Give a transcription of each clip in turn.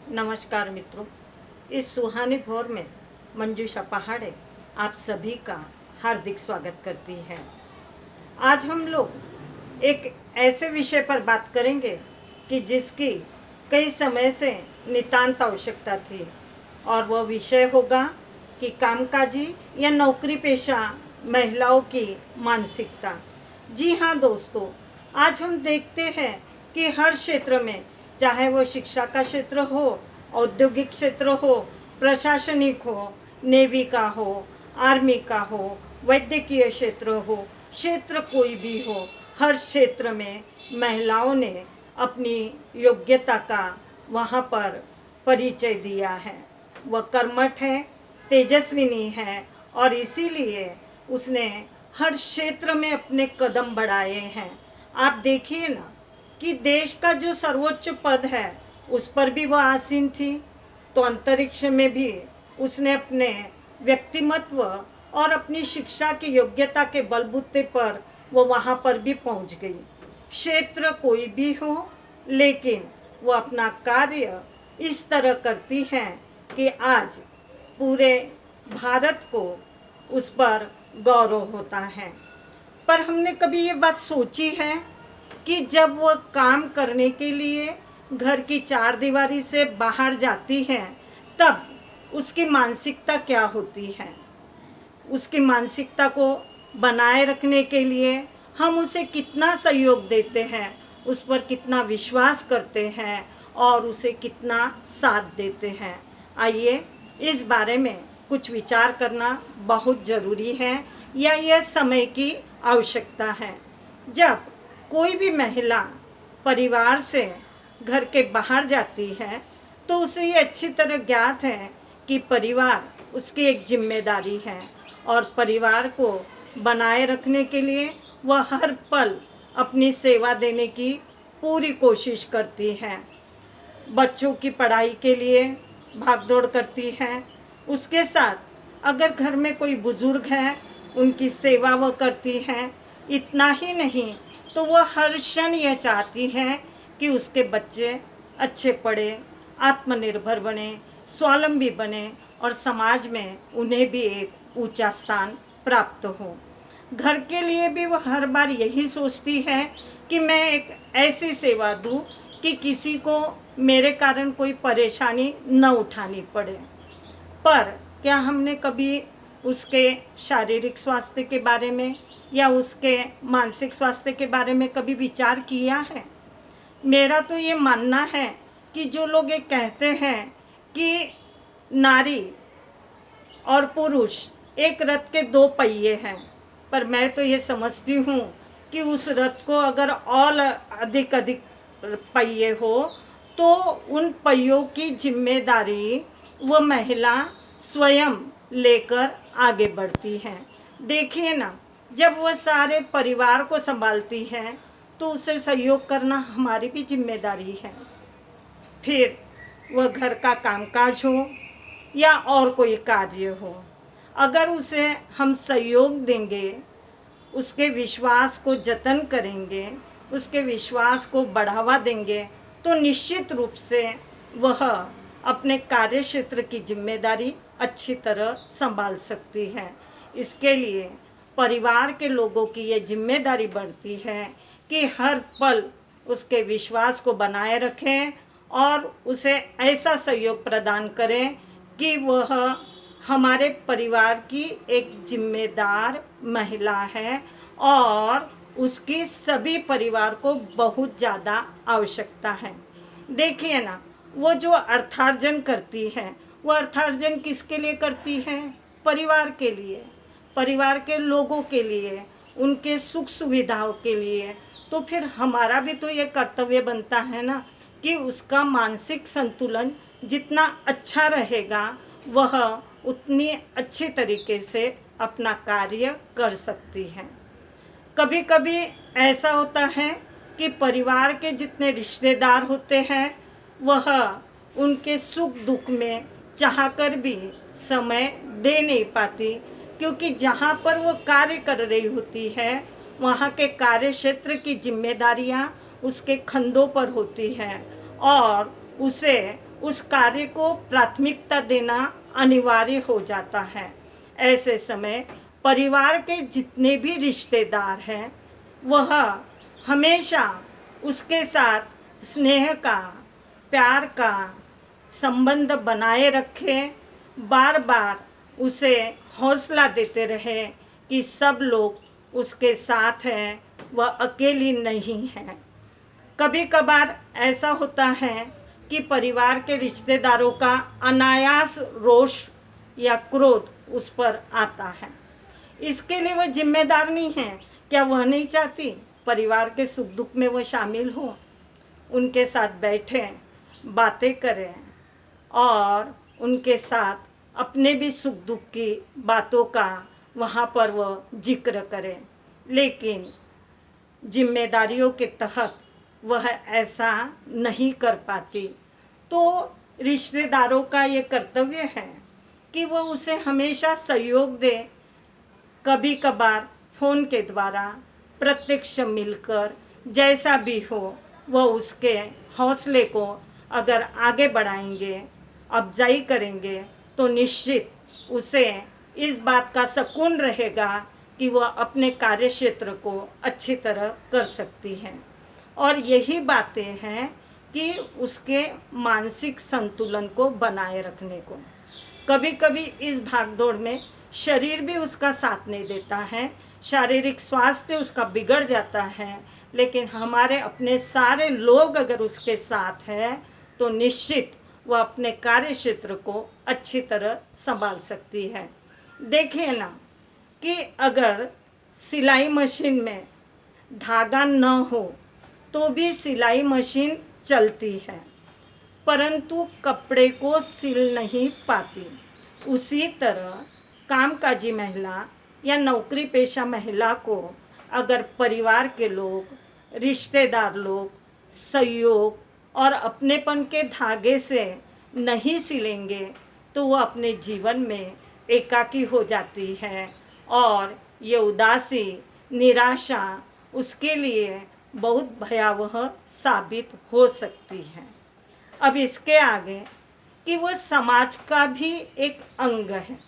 नमस्कार मित्रों, इस सुहानी भोर में मंजूषा पहाड़े आप सभी का हार्दिक स्वागत करती है। आज हम लोग एक ऐसे विषय पर बात करेंगे कि जिसकी कई समय से नितांत आवश्यकता थी, और वह विषय होगा कि कामकाजी या नौकरी पेशा महिलाओं की मानसिकता। जी हाँ दोस्तों, आज हम देखते हैं कि हर क्षेत्र में, चाहे वो शिक्षा का क्षेत्र हो, औद्योगिक क्षेत्र हो, प्रशासनिक हो, नेवी का हो, आर्मी का हो, वैद्यकीय क्षेत्र हो, क्षेत्र कोई भी हो, हर क्षेत्र में महिलाओं ने अपनी योग्यता का वहाँ पर परिचय दिया है। वह कर्मठ है, तेजस्विनी है, और इसीलिए उसने हर क्षेत्र में अपने कदम बढ़ाए हैं। आप देखिए ना कि देश का जो सर्वोच्च पद है उस पर भी वह आसीन थी, तो अंतरिक्ष में भी उसने अपने व्यक्तिमत्व और अपनी शिक्षा की योग्यता के बलबूते पर वो वहाँ पर भी पहुँच गई। क्षेत्र कोई भी हो, लेकिन वो अपना कार्य इस तरह करती हैं कि आज पूरे भारत को उस पर गौरव होता है। पर हमने कभी ये बात सोची है कि जब वो काम करने के लिए घर की चार दीवारी से बाहर जाती है, तब उसकी मानसिकता क्या होती है? उसकी मानसिकता को बनाए रखने के लिए हम उसे कितना सहयोग देते हैं, उस पर कितना विश्वास करते हैं और उसे कितना साथ देते हैं। आइए इस बारे में कुछ विचार करना बहुत ज़रूरी है, या यह समय की आवश्यकता है। जब कोई भी महिला परिवार से घर के बाहर जाती है तो उसे ये अच्छी तरह ज्ञात है कि परिवार उसकी एक जिम्मेदारी है, और परिवार को बनाए रखने के लिए वह हर पल अपनी सेवा देने की पूरी कोशिश करती है। बच्चों की पढ़ाई के लिए भागदौड़ करती है, उसके साथ अगर घर में कोई बुजुर्ग है उनकी सेवा वह करती है। इतना ही नहीं तो वह हर क्षण यह चाहती है कि उसके बच्चे अच्छे पढ़े, आत्मनिर्भर बने, स्वावलंबी बने और समाज में उन्हें भी एक ऊंचा स्थान प्राप्त हो। घर के लिए भी वह हर बार यही सोचती है कि मैं एक ऐसी सेवा दूं कि किसी को मेरे कारण कोई परेशानी न उठानी पड़े। पर क्या हमने कभी उसके शारीरिक स्वास्थ्य के बारे में या उसके मानसिक स्वास्थ्य के बारे में कभी विचार किया है? मेरा तो ये मानना है कि जो लोग ये कहते हैं कि नारी और पुरुष एक रथ के दो पहिए हैं, पर मैं तो ये समझती हूँ कि उस रथ को अगर और अधिक पहिए हो तो उन पहियों की जिम्मेदारी वो महिला स्वयं लेकर आगे बढ़ती है। देखिए ना, जब वह सारे परिवार को संभालती है तो उसे सहयोग करना हमारी भी जिम्मेदारी है। फिर वह घर का कामकाज हो या और कोई कार्य हो, अगर उसे हम सहयोग देंगे, उसके विश्वास को जतन करेंगे, उसके विश्वास को बढ़ावा देंगे, तो निश्चित रूप से वह अपने कार्य क्षेत्र की जिम्मेदारी अच्छी तरह संभाल सकती है। इसके लिए परिवार के लोगों की ये जिम्मेदारी बढ़ती है कि हर पल उसके विश्वास को बनाए रखें और उसे ऐसा सहयोग प्रदान करें कि वह हमारे परिवार की एक जिम्मेदार महिला है और उसकी सभी परिवार को बहुत ज़्यादा आवश्यकता है। देखिए ना, वो जो अर्थार्जन करती है, वो अर्थार्जन किसके लिए करती है? परिवार के लिए, परिवार के लोगों के लिए, उनके सुख सुविधाओं के लिए। तो फिर हमारा भी तो ये कर्तव्य बनता है ना कि उसका मानसिक संतुलन जितना अच्छा रहेगा वह उतनी अच्छी तरीके से अपना कार्य कर सकती है। कभी कभी ऐसा होता है कि परिवार के जितने रिश्तेदार होते हैं वह उनके सुख दुख में चाहकर भी समय दे नहीं पाती, क्योंकि जहाँ पर वो कार्य कर रही होती है वहाँ के कार्य क्षेत्र की जिम्मेदारियाँ उसके कंधों पर होती हैं और उसे उस कार्य को प्राथमिकता देना अनिवार्य हो जाता है। ऐसे समय परिवार के जितने भी रिश्तेदार हैं वह हमेशा उसके साथ स्नेह का, प्यार का संबंध बनाए रखें, बार बार उसे हौसला देते रहें कि सब लोग उसके साथ हैं, वह अकेली नहीं है। कभी कभार ऐसा होता है कि परिवार के रिश्तेदारों का अनायास रोष या क्रोध उस पर आता है। इसके लिए वह जिम्मेदार नहीं है। क्या वह नहीं चाहती परिवार के सुख दुख में वह शामिल हो, उनके साथ बैठें, बातें करें और उनके साथ अपने भी सुख दुख की बातों का वहाँ पर वह जिक्र करें, लेकिन जिम्मेदारियों के तहत वह ऐसा नहीं कर पाती। तो रिश्तेदारों का ये कर्तव्य है कि वह उसे हमेशा सहयोग दे, कभी कभार फ़ोन के द्वारा, प्रत्यक्ष मिलकर, जैसा भी हो वह उसके हौसले को अगर आगे बढ़ाएंगे, अफजाई करेंगे, तो निश्चित उसे इस बात का सुकून रहेगा कि वह अपने कार्य क्षेत्र को अच्छी तरह कर सकती है। और यही बातें हैं कि उसके मानसिक संतुलन को बनाए रखने को। कभी कभी इस भागदौड़ में शरीर भी उसका साथ नहीं देता है, शारीरिक स्वास्थ्य उसका बिगड़ जाता है, लेकिन हमारे अपने सारे लोग अगर उसके साथ हैं तो निश्चित वह अपने कार्य क्षेत्र को अच्छी तरह संभाल सकती है। देखिए ना कि अगर सिलाई मशीन में धागा न हो तो भी सिलाई मशीन चलती है, परंतु कपड़े को सिल नहीं पाती। उसी तरह कामकाजी महिला या नौकरी पेशा महिला को अगर परिवार के लोग, रिश्तेदार लोग सहयोग और अपनेपन के धागे से नहीं सिलेंगे तो वह अपने जीवन में एकाकी हो जाती है और ये उदासी, निराशा उसके लिए बहुत भयावह साबित हो सकती है। अब इसके आगे कि वह समाज का भी एक अंग है।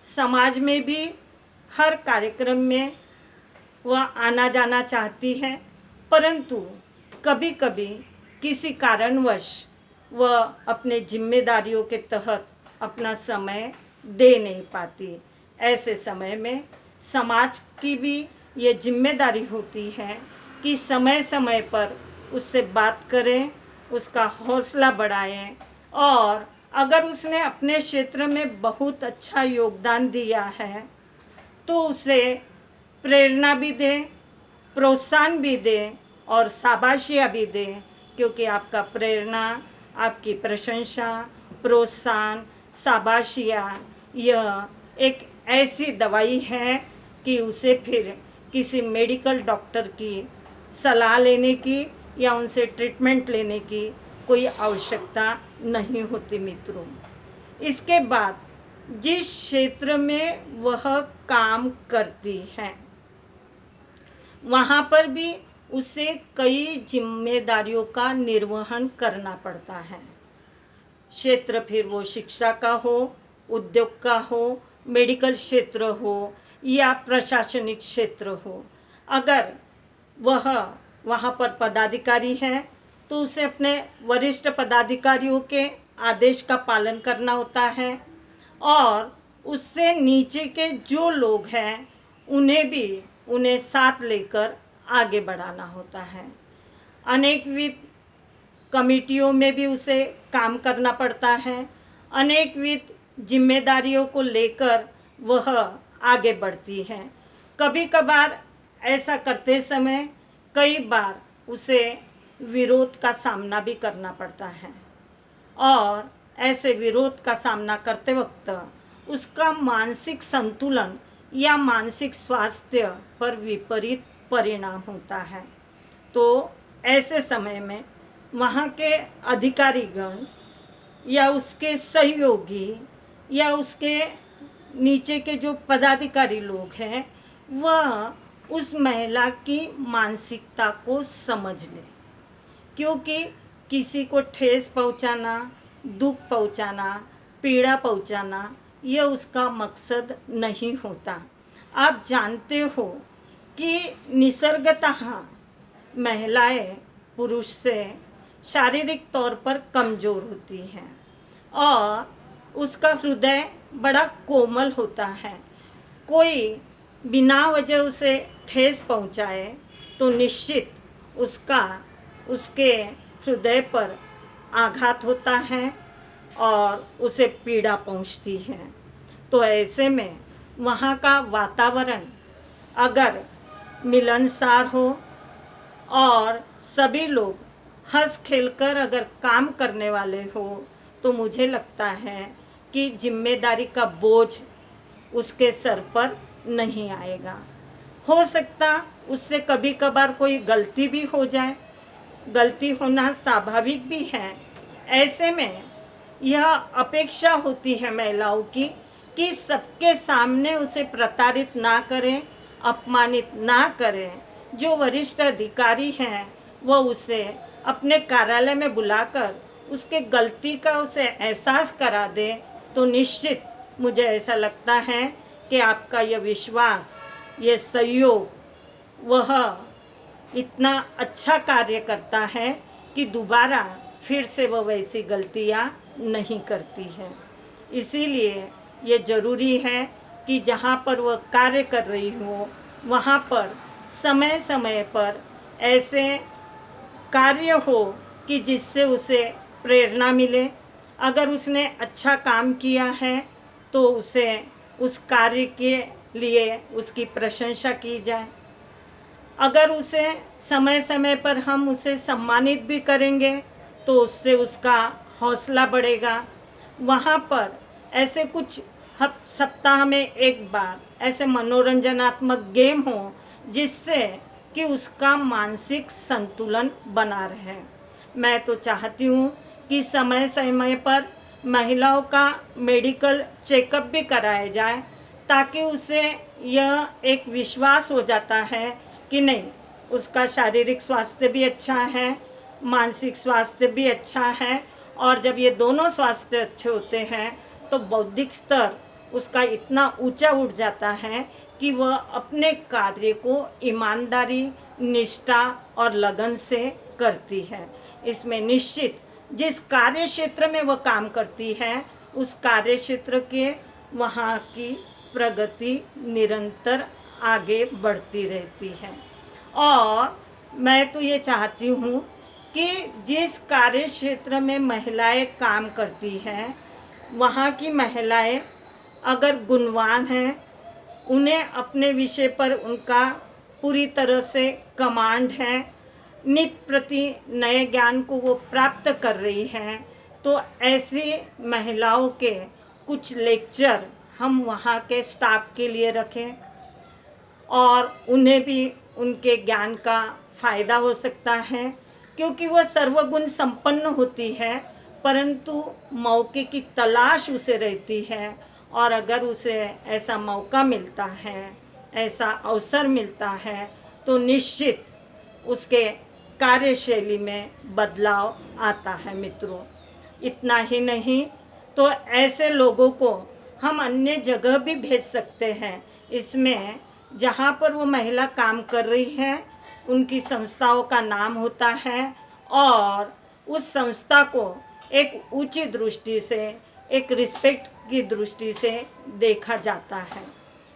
समाज में भी हर कार्यक्रम में वह आना जाना चाहती है, परंतु कभी कभी किसी कारणवश वह अपने जिम्मेदारियों के तहत अपना समय दे नहीं पाती। ऐसे समय में समाज की भी ये जिम्मेदारी होती है कि समय समय पर उससे बात करें, उसका हौसला बढ़ाएं और अगर उसने अपने क्षेत्र में बहुत अच्छा योगदान दिया है तो उसे प्रेरणा भी दें, प्रोत्साहन भी दें और शाबाशियाँ भी दें, क्योंकि आपका प्रेरणा, आपकी प्रशंसा, प्रोत्साहन, शाबाशियाँ यह एक ऐसी दवाई है कि उसे फिर किसी मेडिकल डॉक्टर की सलाह लेने की या उनसे ट्रीटमेंट लेने की कोई आवश्यकता नहीं होती मित्रों। इसके बाद जिस क्षेत्र में वह काम करती है वहाँ पर भी उसे कई जिम्मेदारियों का निर्वहन करना पड़ता है। क्षेत्र फिर वो शिक्षा का हो, उद्योग का हो, मेडिकल क्षेत्र हो या प्रशासनिक क्षेत्र हो। अगर वह वहाँ पर पदाधिकारी है तो उसे अपने वरिष्ठ पदाधिकारियों के आदेश का पालन करना होता है और उससे नीचे के जो लोग हैं उन्हें साथ लेकर आगे बढ़ाना होता है। अनेकविध कमिटियों में भी उसे काम करना पड़ता है। अनेकविध जिम्मेदारियों को लेकर वह आगे बढ़ती है। कभी कभार ऐसा करते समय कई बार उसे विरोध का सामना भी करना पड़ता है और ऐसे विरोध का सामना करते वक्त उसका मानसिक संतुलन या मानसिक स्वास्थ्य पर विपरीत परिणाम होता है। तो ऐसे समय में वहाँ के अधिकारीगण या उसके सहयोगी या उसके नीचे के जो पदाधिकारी लोग हैं वह उस महिला की मानसिकता को समझ ले, क्योंकि किसी को ठेस पहुंचाना, दुख पहुंचाना, पीड़ा पहुंचाना, यह उसका मकसद नहीं होता। आप जानते हो कि निसर्गतः महिलाएं पुरुष से शारीरिक तौर पर कमज़ोर होती हैं और उसका हृदय बड़ा कोमल होता है। कोई बिना वजह उसे ठेस पहुंचाए तो निश्चित उसके हृदय पर आघात होता है और उसे पीड़ा पहुंचती है। तो ऐसे में वहाँ का वातावरण अगर मिलनसार हो और सभी लोग हंस खेलकर अगर काम करने वाले हो तो मुझे लगता है कि जिम्मेदारी का बोझ उसके सर पर नहीं आएगा। हो सकता उससे कभी कभार कोई गलती भी हो जाए, गलती होना स्वाभाविक भी है। ऐसे में यह अपेक्षा होती है महिलाओं की कि सबके सामने उसे प्रताड़ित ना करें, अपमानित ना करें। जो वरिष्ठ अधिकारी हैं वह उसे अपने कार्यालय में बुलाकर उसके गलती का उसे एहसास करा दे तो निश्चित मुझे ऐसा लगता है कि आपका यह विश्वास, यह सहयोग वह इतना अच्छा कार्य करता है कि दोबारा फिर से वह वैसी गलतियां नहीं करती है। इसीलिए ये ज़रूरी है कि जहाँ पर वह कार्य कर रही हो वहाँ पर समय समय पर ऐसे कार्य हो कि जिससे उसे प्रेरणा मिले। अगर उसने अच्छा काम किया है तो उसे उस कार्य के लिए उसकी प्रशंसा की जाए। अगर उसे समय समय पर हम उसे सम्मानित भी करेंगे तो उससे उसका हौसला बढ़ेगा। वहाँ पर ऐसे कुछ सप्ताह में एक बार ऐसे मनोरंजनात्मक गेम हो जिससे कि उसका मानसिक संतुलन बना रहे। मैं तो चाहती हूँ कि समय समय पर महिलाओं का मेडिकल चेकअप भी कराया जाए ताकि उसे यह एक विश्वास हो जाता है कि नहीं, उसका शारीरिक स्वास्थ्य भी अच्छा है, मानसिक स्वास्थ्य भी अच्छा है। और जब ये दोनों स्वास्थ्य अच्छे होते हैं तो बौद्धिक स्तर उसका इतना ऊंचा उठ जाता है कि वह अपने कार्य को ईमानदारी, निष्ठा और लगन से करती है। इसमें निश्चित जिस कार्य क्षेत्र में वह काम करती है उस कार्य क्षेत्र के वहाँ की प्रगति निरंतर आगे बढ़ती रहती है। और मैं तो ये चाहती हूँ कि जिस कार्य क्षेत्र में महिलाएं काम करती हैं वहाँ की महिलाएं अगर गुणवान हैं, उन्हें अपने विषय पर उनका पूरी तरह से कमांड है, नित्य प्रति नए ज्ञान को वो प्राप्त कर रही हैं, तो ऐसी महिलाओं के कुछ लेक्चर हम वहाँ के स्टाफ के लिए रखें और उन्हें भी उनके ज्ञान का फ़ायदा हो सकता है। क्योंकि वह सर्वगुण संपन्न होती है परंतु मौके की तलाश उसे रहती है। और अगर उसे ऐसा मौका मिलता है, ऐसा अवसर मिलता है तो निश्चित उसके कार्यशैली में बदलाव आता है। मित्रों, इतना ही नहीं तो ऐसे लोगों को हम अन्य जगह भी भेज सकते हैं। इसमें जहाँ पर वो महिला काम कर रही है उनकी संस्थाओं का नाम होता है और उस संस्था को एक ऊंची दृष्टि से, एक रिस्पेक्ट की दृष्टि से देखा जाता है।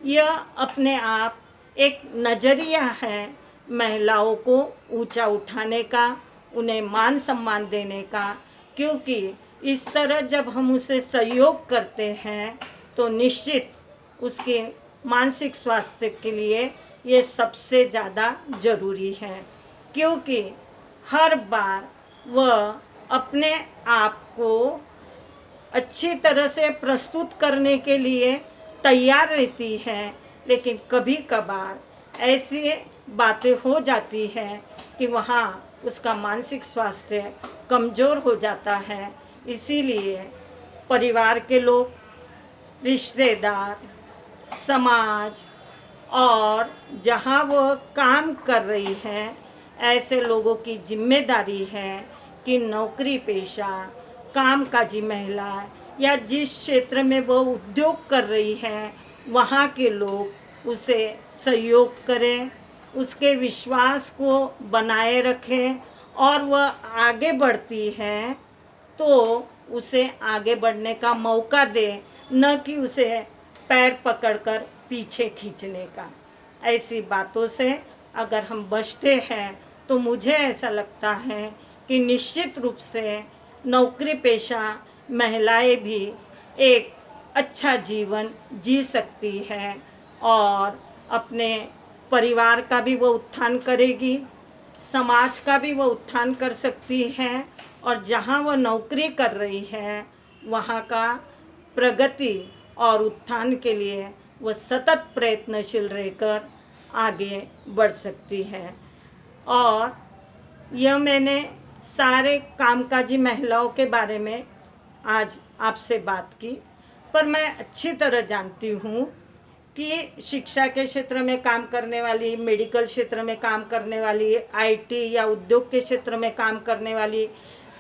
यह अपने आप एक नज़रिया है महिलाओं को ऊंचा उठाने का, उन्हें मान सम्मान देने का। क्योंकि इस तरह जब हम उसे सहयोग करते हैं तो निश्चित उसके मानसिक स्वास्थ्य के लिए ये सबसे ज़्यादा ज़रूरी है। क्योंकि हर बार वह अपने आप को अच्छी तरह से प्रस्तुत करने के लिए तैयार रहती है, लेकिन कभी कभार ऐसी बातें हो जाती हैं कि वहाँ उसका मानसिक स्वास्थ्य कमज़ोर हो जाता है। इसीलिए परिवार के लोग, रिश्तेदार, समाज और जहाँ वो काम कर रही है ऐसे लोगों की जिम्मेदारी है कि नौकरी पेशा, कामकाजी महिला या जिस क्षेत्र में वो उद्योग कर रही है वहाँ के लोग उसे सहयोग करें, उसके विश्वास को बनाए रखें और वह आगे बढ़ती है तो उसे आगे बढ़ने का मौका दे, न कि उसे पैर पकड़कर पीछे खींचने का। ऐसी बातों से अगर हम बचते हैं तो मुझे ऐसा लगता है कि निश्चित रूप से नौकरी पेशा महिलाएं भी एक अच्छा जीवन जी सकती है और अपने परिवार का भी वो उत्थान करेगी, समाज का भी वो उत्थान कर सकती है और जहाँ वो नौकरी कर रही है वहाँ का प्रगति और उत्थान के लिए वो सतत प्रयत्नशील रहकर आगे बढ़ सकती है। और यह मैंने सारे कामकाजी महिलाओं के बारे में आज आपसे बात की, पर मैं अच्छी तरह जानती हूँ कि शिक्षा के क्षेत्र में काम करने वाली, मेडिकल क्षेत्र में काम करने वाली, आईटी या उद्योग के क्षेत्र में काम करने वाली,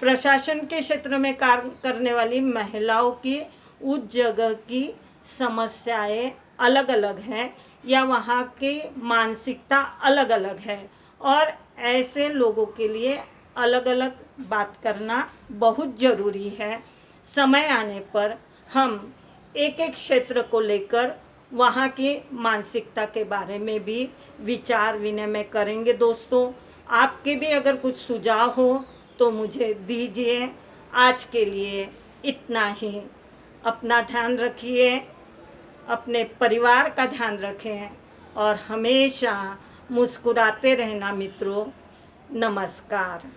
प्रशासन के क्षेत्र में काम करने वाली महिलाओं की उस जगह की समस्याएं अलग अलग हैं या वहाँ की मानसिकता अलग अलग है और ऐसे लोगों के लिए अलग अलग बात करना बहुत ज़रूरी है। समय आने पर हम एक एक क्षेत्र को लेकर वहाँ की मानसिकता के बारे में भी विचार विनिमय करेंगे। दोस्तों, आपके भी अगर कुछ सुझाव हो तो मुझे दीजिए। आज के लिए इतना ही। अपना ध्यान रखिए, अपने परिवार का ध्यान रखें और हमेशा मुस्कुराते रहना मित्रों। नमस्कार।